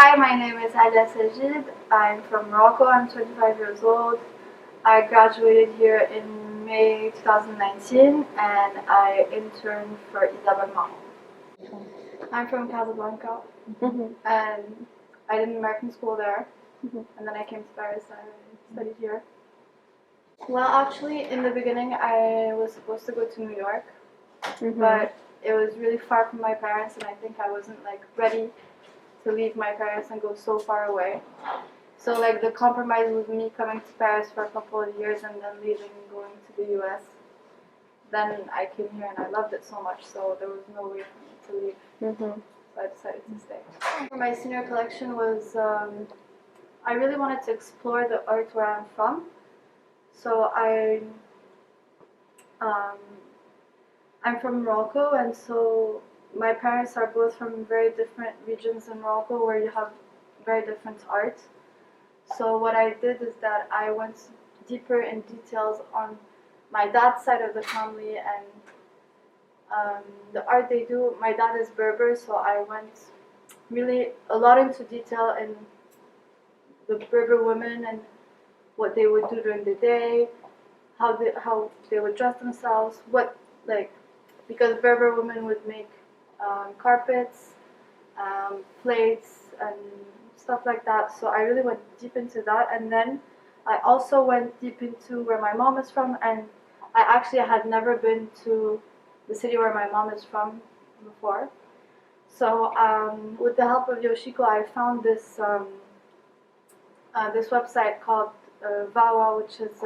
Hi, my name is Alia Sajid. I'm from Morocco. I'm 25 years old. I graduated here in May 2019 and I interned for Isabel Marant. I'm from Casablanca and I did American school there and then I came to Paris and I studied here. Well, actually, in the beginning, I was supposed to go to New York, but it was really far from my parents and I think I wasn't ready to leave my parents and go so far away. So the compromise was me coming to Paris for a couple of years and then leaving and going to the US. Then I came here and I loved it so much, so there was no way for me to leave. So I decided to stay. For my senior collection was, I really wanted to explore the art where I'm from. So I'm from Morocco, and so my parents are both from very different regions in Morocco where you have very different art. So what I did is that I went deeper in details on my dad's side of the family and the art they do. My dad is Berber, so I went really a lot into detail in the Berber women and what they would do during the day, how they would dress themselves, because Berber women would make carpets, plates, and stuff like that. So I really went deep into that, and then I also went deep into where my mom is from, and I actually had never been to the city where my mom is from before. So with the help of Yoshiko, I found this this website called VAWA, which is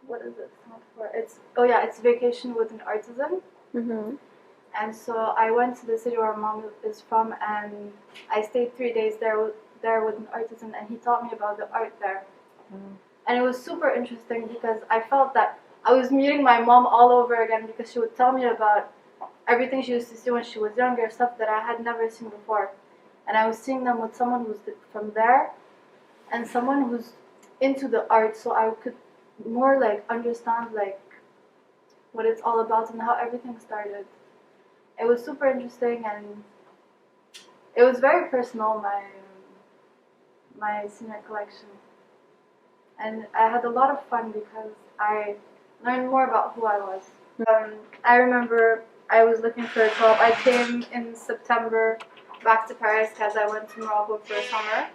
what is it stand for? It's Vacation with an Artisan. And so I went to the city where my mom is from, and I stayed 3 days there with an artisan, and he taught me about the art there. And it was super interesting because I felt that I was meeting my mom all over again because she would tell me about everything she used to see when she was younger, stuff that I had never seen before. And I was seeing them with someone who's from there and someone who's into the art, so I could more understand what it's all about and how everything started. It was super interesting and it was very personal, my senior collection. And I had a lot of fun because I learned more about who I was. I remember I was looking for a job. I came in September back to Paris because I went to Morocco for a summer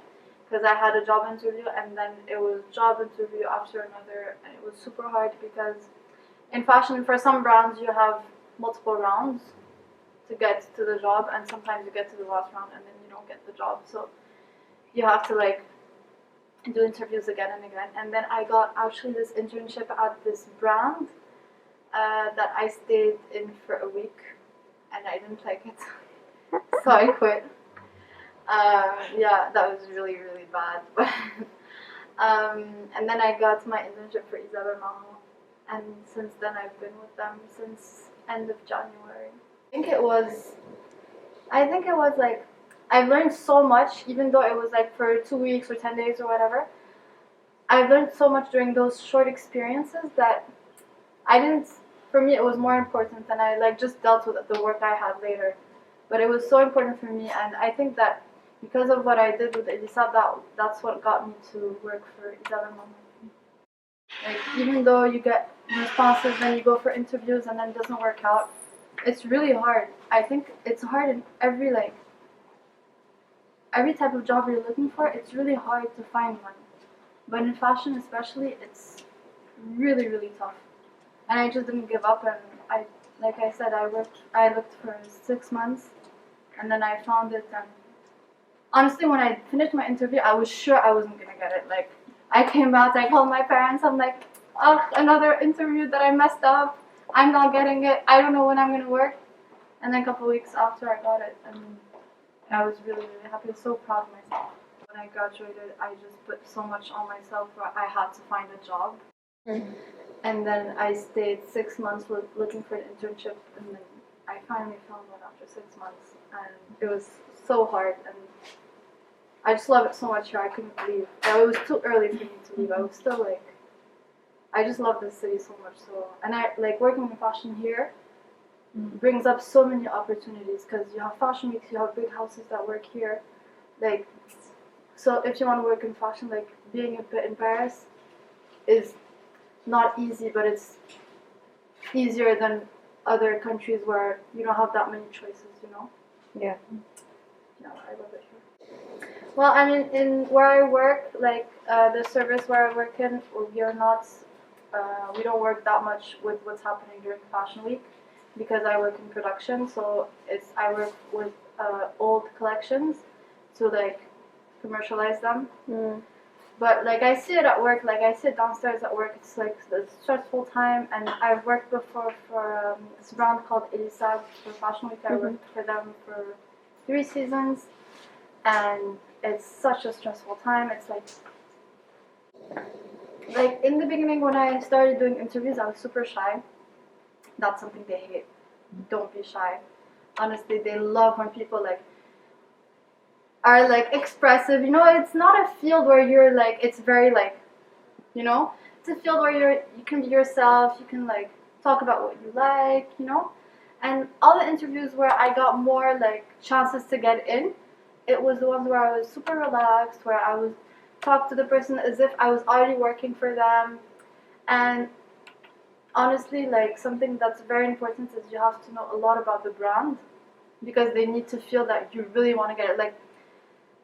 because I had a job interview, and then it was job interview after another, and it was super hard because in fashion, for some brands, you have multiple rounds to get to the job, and sometimes you get to the last round and then you don't get the job, so you have to do interviews again and again. And then I got actually this internship at this brand that I stayed in for a week and I didn't like it so I quit. That was really bad. And then I got my internship for Isabel Marant, and since then I've been with them since end of January. I think it was I've learned so much, even though it was for 2 weeks or 10 days or whatever. I've learned so much during those short experiences that for me it was more important, and I just dealt with the work I had later. But it was so important for me, and I think that because of what I did with Elisa, that's what got me to work for Isabel Marant. Even though you get responses and you go for interviews and then it doesn't work out, it's really hard. I think it's hard in every type of job you're looking for. It's really hard to find one, but in fashion especially, it's really tough. And I just didn't give up, and I looked for 6 months, and then I found it. And honestly, when I finished my interview, I was sure I wasn't gonna get it. I came out, I called my parents, I'm like, oh, another interview that I messed up. I'm not getting it. I don't know when I'm gonna work. And then a couple weeks after I got it, and I was really happy. I was so proud of myself. When I graduated, I just put so much on myself where I had to find a job. And then I stayed 6 months looking for an internship, and then I finally found one after 6 months. And it was so hard, and I just love it so much here. I couldn't leave. It was too early for me to leave. I was still I just love this city so much. So, and I working in fashion here brings up so many opportunities because you have fashion weeks, you have big houses that work here, like, so if you want to work in fashion, like being a bit in Paris is not easy, but it's easier than other countries where you don't have that many choices, you know? Yeah. Yeah, I love it here. Well, I mean, in where I work, like the service where I work in, we are not, we don't work that much with what's happening during Fashion Week because I work in production. So I work with old collections to like commercialize them. But like I see it at work, like I sit downstairs at work, it's like a stressful time. And I've worked before for this brand called Alia for Fashion Week. I worked for them for 3 seasons, and it's such a stressful time. It's like in the beginning when I started doing interviews, I was super shy. That's something they hate. Don't be shy. Honestly, they love when people like are like expressive. You know, it's not a field where you're like, it's very like, you know, it's a field where you can be yourself, you can like talk about what you like, you know. And all the interviews where I got more like chances to get in, it was the ones where I was super relaxed, where I was talk to the person as if I was already working for them. And honestly, like something that's very important is you have to know a lot about the brand because they need to feel that you really want to get it. Like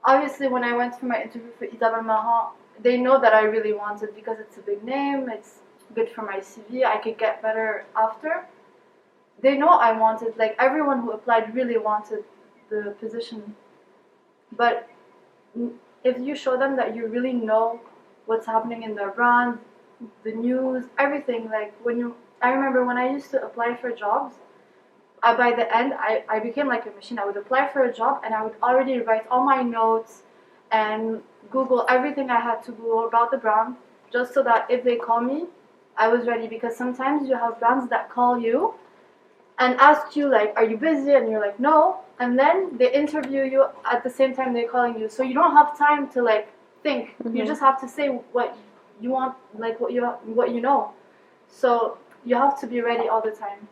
obviously when I went for my interview for Isabel Marant, they know that I really want it because it's a big name, it's good for my CV, I could get better after. They know I wanted, like everyone who applied really wanted the position. But if you show them that you really know what's happening in their brand, the news, everything, like I remember when I used to apply for jobs, by the end, I became like a machine. I would apply for a job and I would already write all my notes and Google everything I had to Google about the brand, just so that if they call me, I was ready. Because sometimes you have brands that call you and ask you like, are you busy? And you're like, no. And then they interview you at the same time they're calling you. So you don't have time to like think. You just have to say what you want, like what you know. So you have to be ready all the time.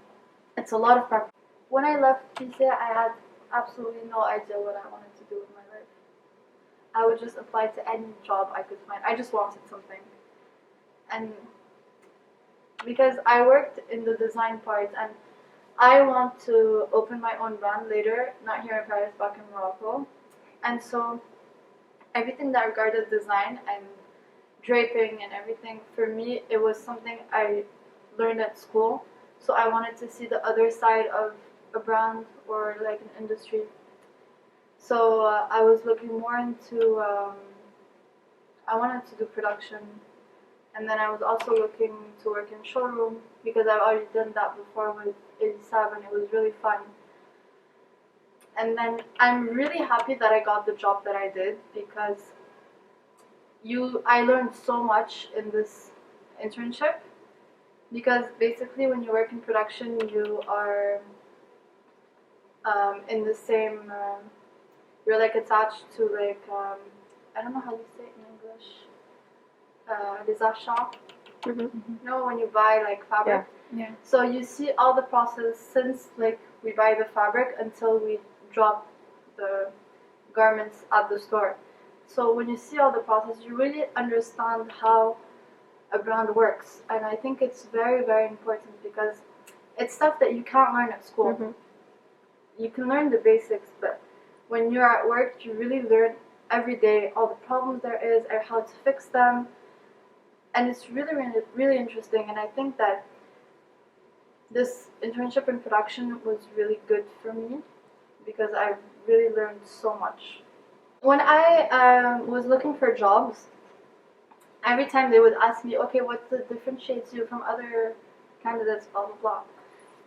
It's a lot of prep. When I left PC, I had absolutely no idea what I wanted to do with my life. I would just apply to any job I could find. I just wanted something. And because I worked in the design part and I want to open my own brand later, not here in Paris, back in Morocco. And so everything that regarded design and draping and everything, for me, it was something I learned at school. So I wanted to see the other side of a brand or like an industry. So I was looking more into, I wanted to do production. And then I was also looking to work in showroom because I've already done that before with 87. It was really fun. And then I'm really happy that I got the job that I did because I learned so much in this internship. Because basically when you work in production, you are in the same, you're like attached to like, I don't know how you say it in English, les achats. You know, when you buy like fabric. Yeah. So you see all the process since like we buy the fabric until we drop the garments at the store. So when you see all the process, you really understand how a brand works. And I think it's very, very important because it's stuff that you can't learn at school. You can learn the basics, but when you're at work, you really learn every day all the problems there is and how to fix them. And it's really, really, really interesting. And I think that this internship in production was really good for me because I really learned so much. When I was looking for jobs, every time they would ask me, okay, what differentiates you from other candidates, blah, blah, blah.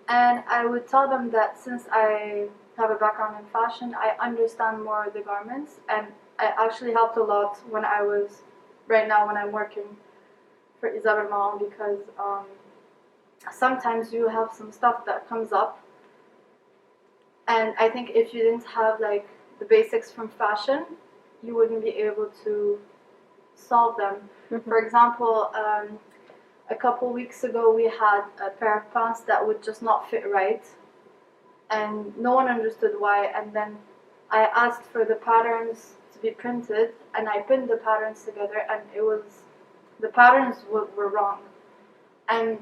And I would tell them that since I have a background in fashion, I understand more of the garments. And I actually helped a lot when I'm working for Isabel Marant because sometimes you have some stuff that comes up. And I think if you didn't have like the basics from fashion, you wouldn't be able to solve them. For example, a couple weeks ago we had a pair of pants that would just not fit right and no one understood why, and then I asked for the patterns to be printed, and I pinned the patterns together, and the patterns were wrong. And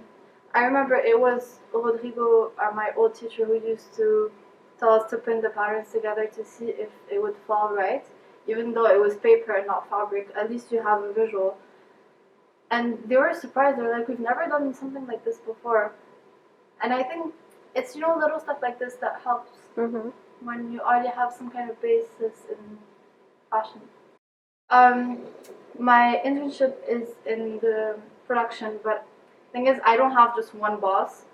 I remember it was Rodrigo, my old teacher, who used to tell us to pin the patterns together to see if it would fall right. Even though it was paper and not fabric, at least you have a visual. And they were surprised. They're like, we've never done something like this before. And I think it's, little stuff like this that helps when you already have some kind of basis in fashion. My internship is in the production, but the thing is, I don't have just one boss.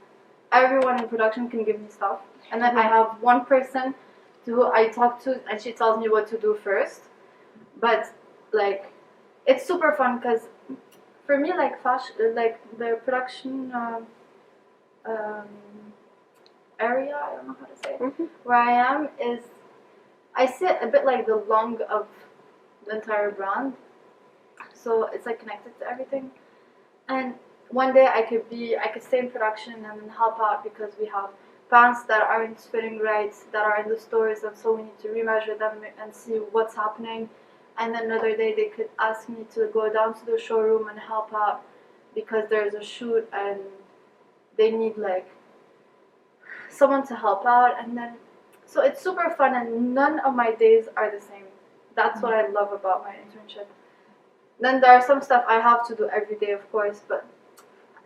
Everyone in production can give me stuff. And then I have one person who I talk to, and she tells me what to do first. But, it's super fun, because for me, fashion, the production area, I don't know how to say it, where I am I sit a bit like the lung of the entire brand. So it's connected to everything. And one day I could stay in production and then help out, because we have pants that aren't fitting right, that are in the stores, and so we need to remeasure them and see what's happening. And then another day they could ask me to go down to the showroom and help out, because there's a shoot and they need someone to help out. And then so it's super fun, and none of my days are the same. That's what I love about my internship. Then there are some stuff I have to do every day, of course, but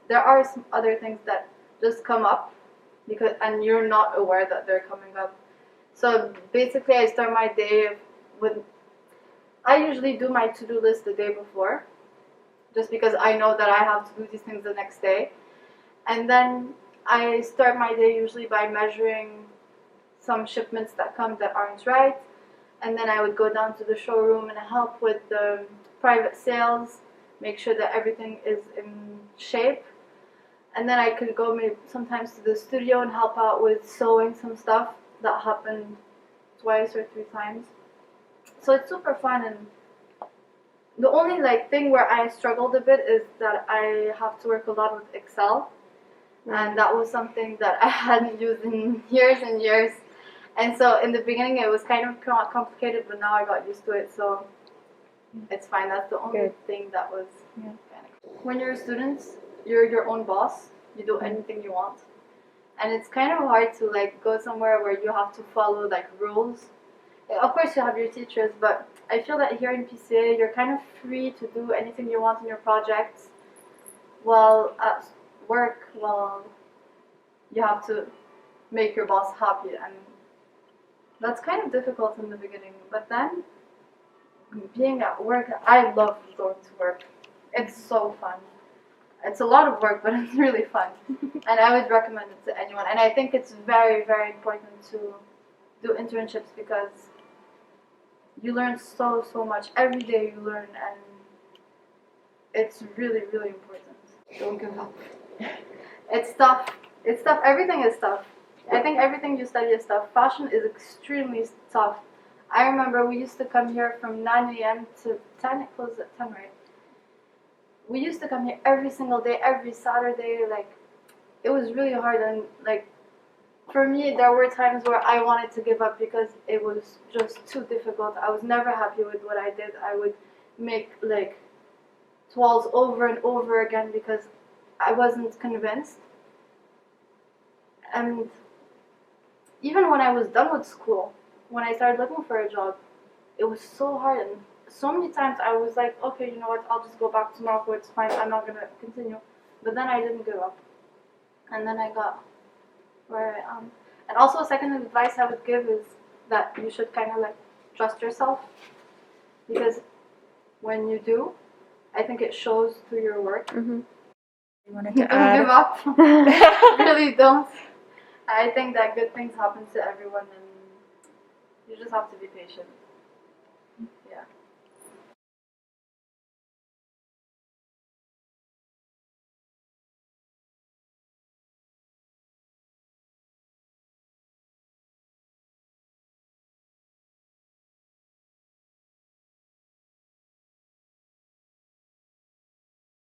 there are some other things that just come up and you're not aware that they're coming up. So basically I start my day I usually do my to-do list the day before, just because I know that I have to do these things the next day. And then I start my day usually by measuring some shipments that come that aren't right. And then I would go down to the showroom and help with the private sales, make sure that everything is in shape. And then I could go maybe sometimes to the studio and help out with sewing some stuff. That happened twice or 3 times. So it's super fun. And the only thing where I struggled a bit is that I have to work a lot with Excel. And that was something that I hadn't used in years and years. And so in the beginning it was kind of complicated, but now I got used to it, so it's fine. That's the only thing that was kind of... When you're a student, you're your own boss. You do anything you want. And it's kind of hard to go somewhere where you have to follow rules. Of course you have your teachers, but I feel that here in PCA you're kind of free to do anything you want in your projects. While at work, you have to make your boss happy, and that's kind of difficult in the beginning. But then, being at work, I love going to work. It's so fun. It's a lot of work, but it's really fun. And I would recommend it to anyone. And I think it's very, very important to do internships, because you learn so much. Every day you learn, and it's really, really important. Don't give up. It's tough. It's tough. Everything is tough. I think everything you study is tough. Fashion is extremely tough. I remember we used to come here from 9 a.m. to 10. It closed at 10, right? We used to come here every single day, every Saturday. It was really hard. And for me, there were times where I wanted to give up, because it was just too difficult. I was never happy with what I did. I would make toiles over and over again, because I wasn't convinced. And even when I was done with school, when I started looking for a job, it was so hard. And so many times I was like, okay, you know what, I'll just go back to Morocco, it's fine, I'm not going to continue. But then I didn't give up. And then I got where I am. And also, a second advice I would give is that you should kind of trust yourself. Because when you do, I think it shows through your work. You wanted to Don't give up. Really don't. I think that good things happen to everyone, and you just have to be patient.